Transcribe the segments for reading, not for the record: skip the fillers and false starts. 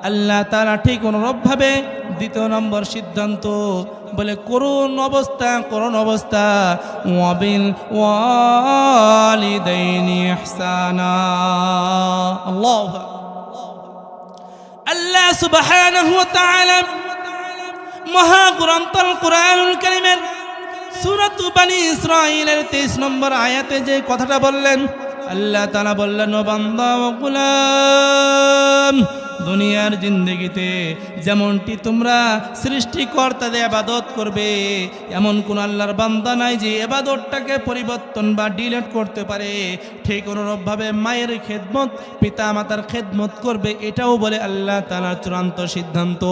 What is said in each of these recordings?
আল্লাহ তাআলা ঠিক অনুরূপভাবে দ্বিতীয় নম্বর সিদ্ধান্ত বলে করুণ অবস্থা ওয়াবিল ওয়ালিদাইনি ইহসানা। আল্লাহু আল্লাহ সুবহানাহু ওয়া তাআলা মহাগ্রন্থ কুরআনুল কারীমের সূরাত বনী ইসরাঈলের 23 নম্বর আয়াতে যে কথাটা বললেন, আল্লাহ তাআলা বললেন, ও বান্দা ও গোলাম, দুনিয়ার জিন্দেগিতে যেমনটি তোমরা সৃষ্টিকর্তাদের ইবাদত করবে, এমন কোন আল্লাহর বান্দা নাই যে ইবাদতটাকে পরিবর্তন বা ডিলিট করতে পারে। ঠিক অনুরূপভাবে মায়ের খেদমত, পিতা মাতার খেদমত করবে, এটাও বলে আল্লাহ তাআলার চূড়ান্ত সিদ্ধান্ত।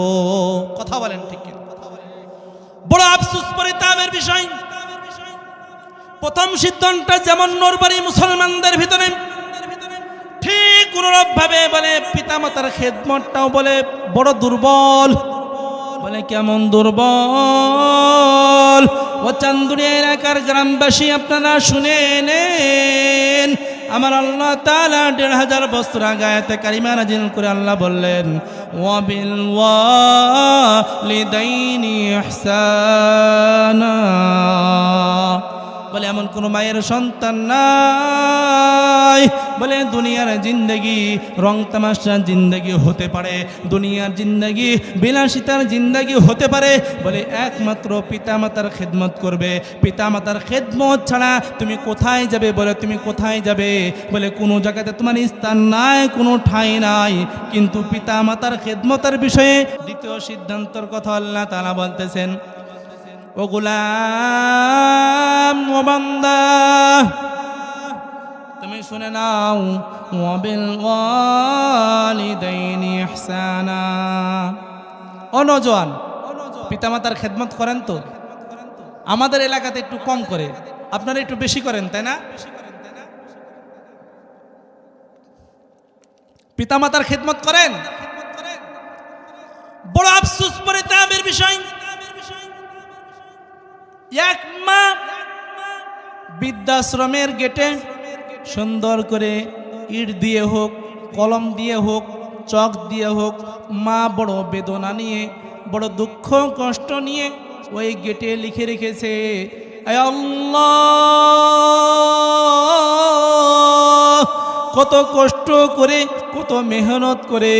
কথা বলেন ঠিক কি? বড় আফসোস পরিতাপের বিষয়, প্রথম সিদ্ধান্তটা যেমন নরবারি মুসলমানদের ভিতরে, ঠিক অনুরূপভাবে বলে পিতামাতার খেদমতটাও বলে বড় দুর্বল। বলে কেমন দুর্বল? ও চান্দুরিয়া এলাকার গ্রামবাসী, আপনারা শুনে নেন, আমার আল্লাহ তাআলা ১৫০০ বছর আগে আয়াতে কারিমা নাযিল করে আল্লাহ বললেন, ওয়াবিল ওয়ালিদাইনি ইহসানা। বলে এমন কোন মায়ের সন্তান নাই, বলে দুনিয়ার জিন্দেগি রং তামাশার জিন্দেগি হতে পারে, দুনিয়ার জিন্দেগি বিলাসিতার জিন্দেগি হতে পারে, বলে একমাত্র পিতামাতার খেদমত করবে। পিতামাতার খেদমত ছাড়া তুমি কোথায় যাবে? বলে তুমি কোথায় যাবে? বলে কোনো জায়গাতে তোমার স্থান নাই, কোনো ঠাঁই নাই। কিন্তু পিতামাতার খেদমতের বিষয়ে দ্বিতীয় সিদ্ধান্তর কথা আল্লাহ তাআলা বলতেছেন, ও গোলাম, ও বান্দা, তুমি শুনে নাও, ওয়াবিল ওয়ালিদাইনি ইহসানা। ও নওজোয়ান, পিতামাতার খেদমত করেন তো? আমাদের এলাকাতে একটু কম করে, আপনারা একটু বেশি করেন, তাই না? পিতামাতার খেদমত করেন? বড় আফসোস পরিতাপের বিষয়, এক মা বৃদ্ধাশ্রমের গেটে সুন্দর করে ইট দিয়ে হোক, কলম দিয়ে হোক, চক দিয়ে হোক, মা বড় বেদনা নিয়ে, বড় দুঃখ কষ্ট নিয়ে ওই গেটে লিখে রেখেছে, আয় আল্লাহ, কত কষ্ট করে, কত মেহনত করে,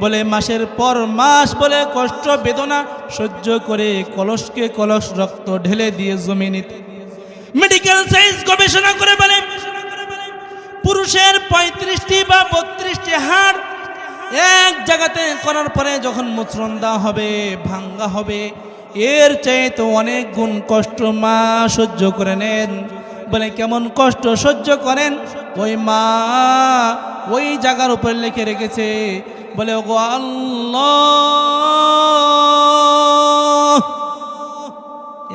বলে মাসের পর মাস বলে কষ্ট বেদনা সহ্য করে কলসকে কলস রক্ত ঢেলে দিয়ে জমিনিতে মেডিকেল সায়েন্স গবেষণা করে বলে পুরুষের 35টি বা 32টি হাড় এক জায়গাতে করার পরে যখন মোচড়ন দেওয়া হবে, ভাঙ্গা হবে, এর চাইতে অনেক গুণ কষ্ট মা সহ্য করে নেন। বলে কেমন কষ্ট সহ্য করেন? ওই মা ওই জায়গার উপর লিখে রেখেছে, বলে ওগো আল্লাহ,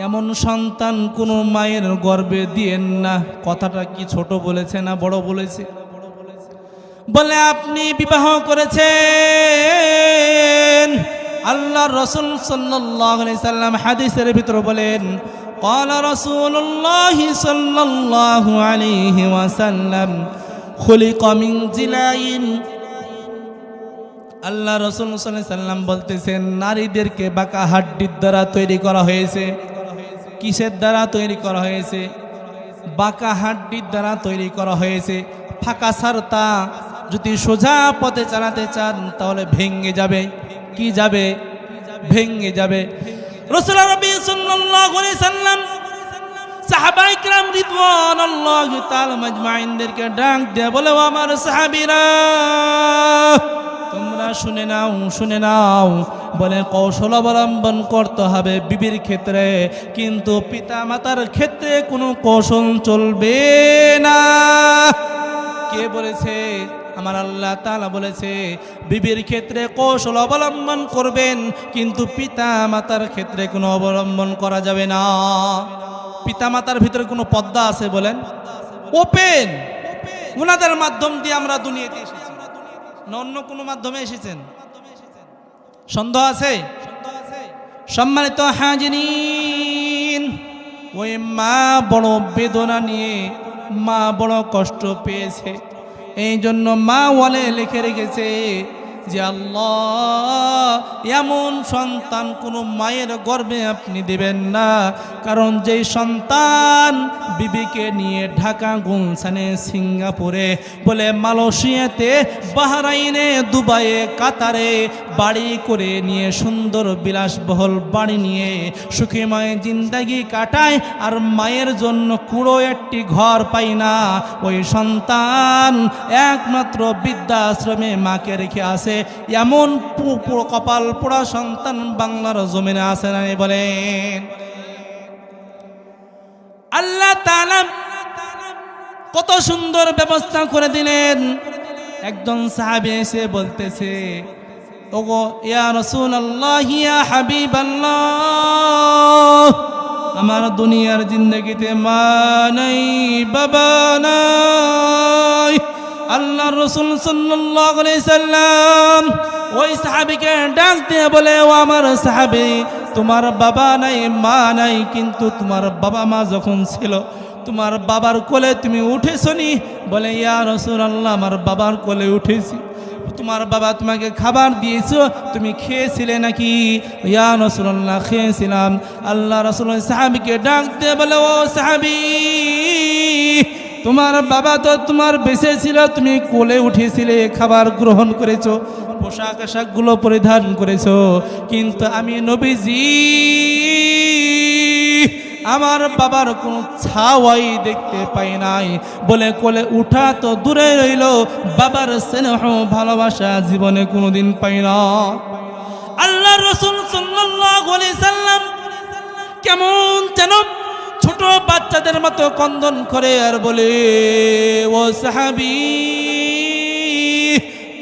এমন সন্তান কোন মায়ের গর্ভে দিয়েন না। কথাটা কি ছোট বলেছে না বড় বলেছে? বলে আপনি বিবাহ করেছেন, আল্লাহর রাসূল সাল্লাল্লাহু আলাইহি সাল্লাম হাদিসের ভিতর বলেন, قال رسول الله صلى الله عليه وسلم خلق من ضلع। আল্লাহ রাসূল সাল্লাল্লাহু আলাইহি সাল্লাম বলতেছেন, নারীদেরকে বাঁকা হাড্ডির দ্বারা তৈরি করা হয়েছে। কিসের দ্বারা তৈরি করা হয়েছে? বাঁকা হাড্ডির দ্বারা তৈরি করা হয়েছে। ফাঁকা সারতা যদি সোজা পথে চালাতে চান তাহলে ভেঙে যাবে। কি যাবে? ভেঙে যাবে। রাসূল নবী সাল্লাল্লাহু আলাইহি সাল্লাম সাহাবায়ে কিরাম রিদওয়ানুল্লাহি তাআলা মাজমাইনদেরকে ডাক দিয়ে বলে, ও আমার সাহাবীরা, তোমরা শুনে নাও, বলে কৌশল অবলম্বন করতে হবে বিবির ক্ষেত্রে, কিন্তু পিতা মাতার ক্ষেত্রে কোনো কৌশল চলবে না। কে বলেছে? আমার আল্লাহ তাআলা বলেছে, বিবির ক্ষেত্রে কৌশল অবলম্বন করবেন, কিন্তু পিতা মাতার ক্ষেত্রে কোনো অবলম্বন করা যাবে না। পিতা মাতার ভিতরে কোনো পর্দা আছে বলেন? ওপেন। ওনাদের মাধ্যম দিয়ে আমরা দুনিয়াতে এসেছি না অন্য কোনো মাধ্যমে এসেছেন? সন্দেহ আছে? সম্মানিত হাজিরিন, ওই মা বড় বেদনা নিয়ে, মা বড় কষ্ট পেয়েছে, এই জন্য মা ওয়ালে লিখে রেখেছে, যে আল্লাহ এমন সন্তান কোনো মায়ের গর্ভে আপনি দিবেন না, কারণ যেই সন্তান বিবিকে নিয়ে ঢাকা, গুলশানে, সিঙ্গাপুরে, বলে মালয়েশিয়াতে, বাহরাইনে, দুবাইয়ে, কাতারে বাড়ি করে নিয়ে সুন্দর বিলাসবহুল বাড়ি নিয়ে সুখীময় জিন্দেগি কাটায়, আর মায়ের জন্য কুড়ো একটি ঘর পাই না, ওই সন্তান একমাত্র বৃদ্ধাশ্রমে মাকে রেখে আসে, এমন কপাল পোড়া সন্তান বাংলার জমিনে আসে না বলেন। আল্লাহ তাআলা কত সুন্দর ব্যবস্থা করে দিলেন। একজন সাহাবী এসে বলতেছে, ওগো ইয়া রাসূলুল্লাহ, ইয়া হাবিবাল্লাহ, আমার দুনিয়ার জিন্দগিতে মা নাই, বাবা নাই। আল্লাহ রাসূল সাল্লাল্লাহু আলাইহি সাল্লাম ওই সাহাবীকে ডাক দিয়ে বলে, ও আমার সাহাবী, তোমার বাবা নাই, মা নাই, কিন্তু তোমার বাবা মা যখন ছিল তোমার বাবার কোলে তুমি উঠেছো নি? বলে, ইয়া রাসূলুল্লাহ, আমার বাবার কোলে উঠেছি। তোমার বাবা তোমাকে খাবার দিয়েছো, তুমি খেয়েছিলে নাকি? ইয়া রাসূলুল্লাহ, খেয়েছিলাম। আল্লাহ রাসূল সাহাবীকে ডাক দিয়ে বলে, ও সাহাবী, তোমার বাবা তো তোমার বেঁচে ছিল, তুমি কোলে উঠেছিলে, খাবার গ্রহণ করেছো, পোশাক আশাকগুলো পরিধান করেছো, কিন্তু আমি নবীজি আমার বাবার কোনো ছাওয়াই দেখতে পাই নাই। বলে কোলে উঠা তো দূরে রইল, বাবার স্নেহ ভালোবাসা জীবনে কোনোদিন পাই না। আল্লাহ রাসূল সাল্লাল্লাহু আলাইহি সাল্লাম কেমন যেন ছোট বাচ্চাদের মতো ক্রন্দন করে আর বলে, ও সাহাবী,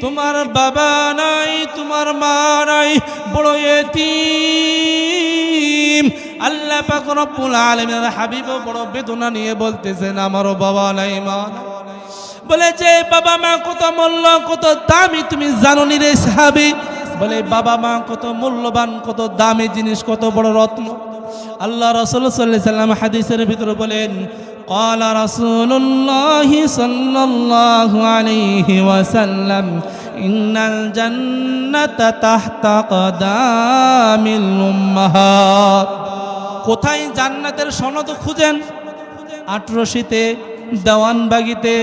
তোমার বাবা নাই, তোমার মা নাই, বড় এতিম। আল্লাহ পাক রব্বুল আলামিনের হাবিব বড় বেদনা নিয়ে বলতেছেন, আমারও বাবা নাই, মা নাই। বলে, যে বাবা মা কত মূল্য, কত দামি তুমি জানো নি রে সাহাবী? বলে, বাবা মা কত মূল্যবান, কত দামি জিনিস, কত বড় রত্ন। আল্লাহ রাসূল সাল্লাল্লাহু আলাইহি সাল্লাম হাদিসের ভিতরে বলেন, قال رسول الله صلى الله عليه وسلم إن الجنة تحت قدام الأمهات। কোথায় জান্নাতের সনদ খুঁজেন? আটরশিতে, দেওয়ানবাগিতে,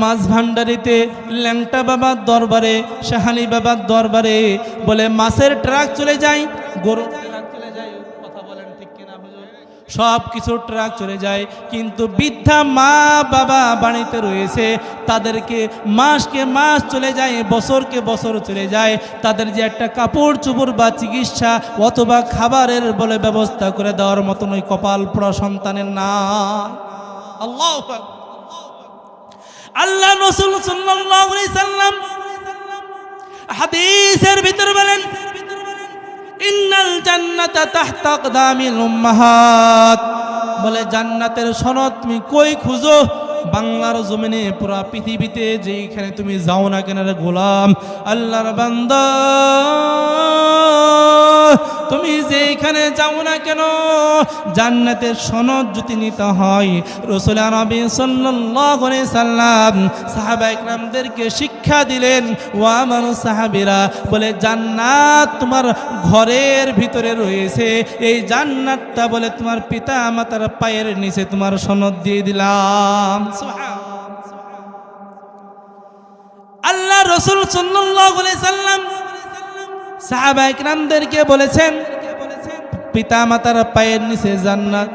মাছ ভান্ডারিতে, ল্যাংটা বাবার দরবারে, শাহালি বাবার দরবারে। বলে, মাছের ট্রাক চলে যায়, গরু ট্রাক চলে যায়, কথা বলেন ঠিক কিনা হুজুর? সব কিছু ট্রাক চলে যায়, কিন্তু বৃদ্ধা মা বাবা বাড়িতে রয়েছে, তাদেরকে মাসকে মাস চলে যায়, বছরকে বছর চলে যায়, তাদের যে একটা কাপড় চোপড় বা চিকিৎসা অথবা খাবারের বলে ব্যবস্থা করে দেওয়ার মতন ওই কপাল পোড়া সন্তানের না। আল্লাহু আকবার। আল্লাহ রাসূল সাল্লাল্লাহু আলাইহি সাল্লাম হাদিসের ভিতরে বলেন, ইন্নাল জান্নাতা তাহতা আকদামিল উম্মাহাত। বলে, জান্নাতের সনদ তুমি কই খুঁজো? বাংলার জমিনে, পুরা পৃথিবীতে যেখানে তুমি যাও না কেন রে গোলাম, আল্লাহর বান্দা, তুমি যেখানে যাও না কেন, জান্নাতের সনদ যদি নিতে হয়, রাসূল নবী সাল্লাল্লাহু আলাইহি সাল্লাম সাহাবায়ে কেরামদেরকে শিক্ষা দিলেন, ও আমার সাহাবীরা, বলে, জান্নাত তোমার ঘরের ভিতরে রয়েছে, এই জান্নাতটা বলে তোমার পিতা মাতার পায়ের নিচে তোমার সনদ দিয়ে দিলাম। আল্লাহ রাসূল সাল্লাল্লাহু আলাইহি সাল্লাম সাহাবায়ে কেরামদেরকে বলেছেন, পিতা মাতার পায়ের নিচে জান্নাত।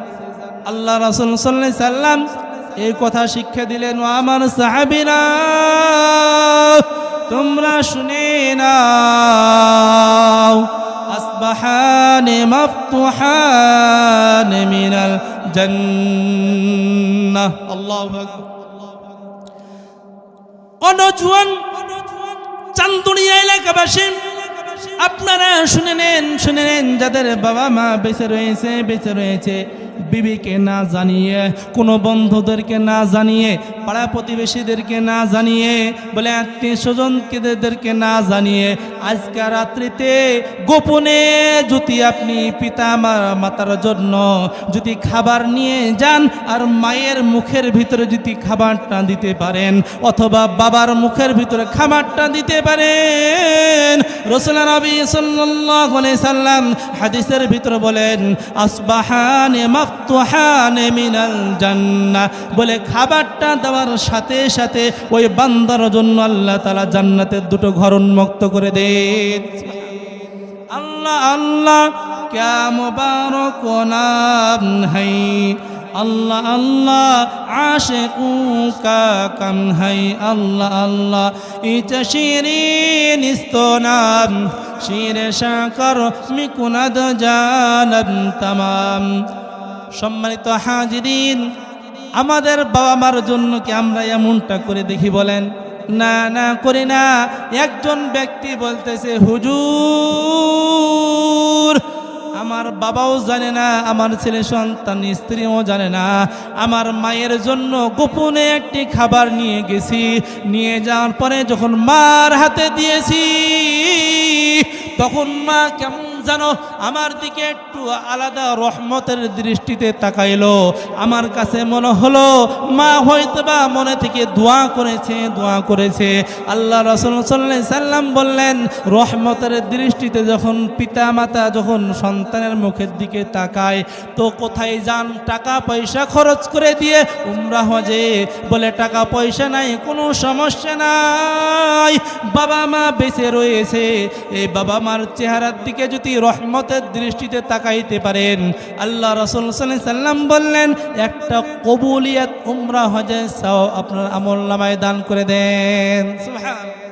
আল্লাহ রাসূল সাল্লাল্লাহু আলাইহি সাল্লাম এই কথা শিক্ষা দিলেন, ও আমার সাহাবীরা, তোমরা শুনে নাও, আসবাহানে মাফতুহানে মিনাল জান্নাহ। আল্লাহু আকবার। অনজওয়ান চান্দুরিয়া এলাকাবাসী, আপনারা শুনে নেন, যাদের বাবা মা বেঁচে রয়েছে, বিবিকে না জানিয়ে, কোনো বন্ধুদেরকে না জানিয়ে, পাড়া প্রতিবেশীদেরকে না জানিয়ে, বলে আত্মীয় স্বজনদেরকে না জানিয়ে আজকে রাত্রিতে গোপনে যদি আপনি পিতা মাতার জন্য যদি খাবার নিয়ে যান আর মায়ের মুখের ভিতরে যদি খাবারটা দিতে পারেন অথবা বাবার মুখের ভিতরে খাবারটা দিতে পারেন, রাসূল নবী সাল্লাল্লাহু আলাইহি সাল্লাম হাদিসের ভিতরে বলেন আসবাহানে মাফতুহানে মিনাল জান্নাহ, বলে খাবারটা দেওয়ার সাথে সাথে ওই বান্দার জন্য আল্লাহ তাআলা জান্নাতের দুটো ঘর উন্মুক্ত করে দেন। আল্লাহ আল্লাহ ক্যা মুবারক নাম है, अल्लाह अल्लाह आशिकों का कम है, अल्लाह अल्लाह इच शीरीन इस्तोनाम शीर शाकर मिकुनद जानब तमाम। সম্মানিত হাজিরিন, আমাদের বাবা মার জন্য কি আমরা এমনটা করে দেখি বলেন? না না করি না। একজন ব্যক্তি বলতেছে হুজুর আমার বাবাও জানে না, আমার ছেলে সন্তান স্ত্রীও জানে না, আমার মায়ের জন্য গোপনে একটি খাবার নিয়ে গেছি, নিয়ে যাওয়ার পরে যখন মার হাতে দিয়েছি তখন মা কেমন জানো আমার দিকে একটু আলাদা রহমতের দৃষ্টিতে তাকাইলো। আমার কাছে মনে হলো মা হয়তোবা মনে থেকে দোয়া করেছে। আল্লাহ রাসূল সাল্লাল্লাহু আলাইহি সাল্লাম বললেন রহমতের দৃষ্টিতে যখন পিতা মাতা যখন সন্তানের মুখের দিকে তাকায় তো কোথায় যান টাকা পয়সা খরচ করে দিয়ে উমরা হজে, বলে টাকা পয়সা নাই কোনো সমস্যা নাই, বাবা মা বেঁচে রয়েছে, এই বাবা মার চেহারার দিকে যদি রহমতের দৃষ্টিতে তাকাইতে পারেন আল্লাহ রাসূল সাল্লাল্লাহু আলাইহি সাল্লাম বললেন একটা কবুলিয়াত উমরা হজে সওয়াব আপনার আমলনামায় দান করে দেন। সুবহান।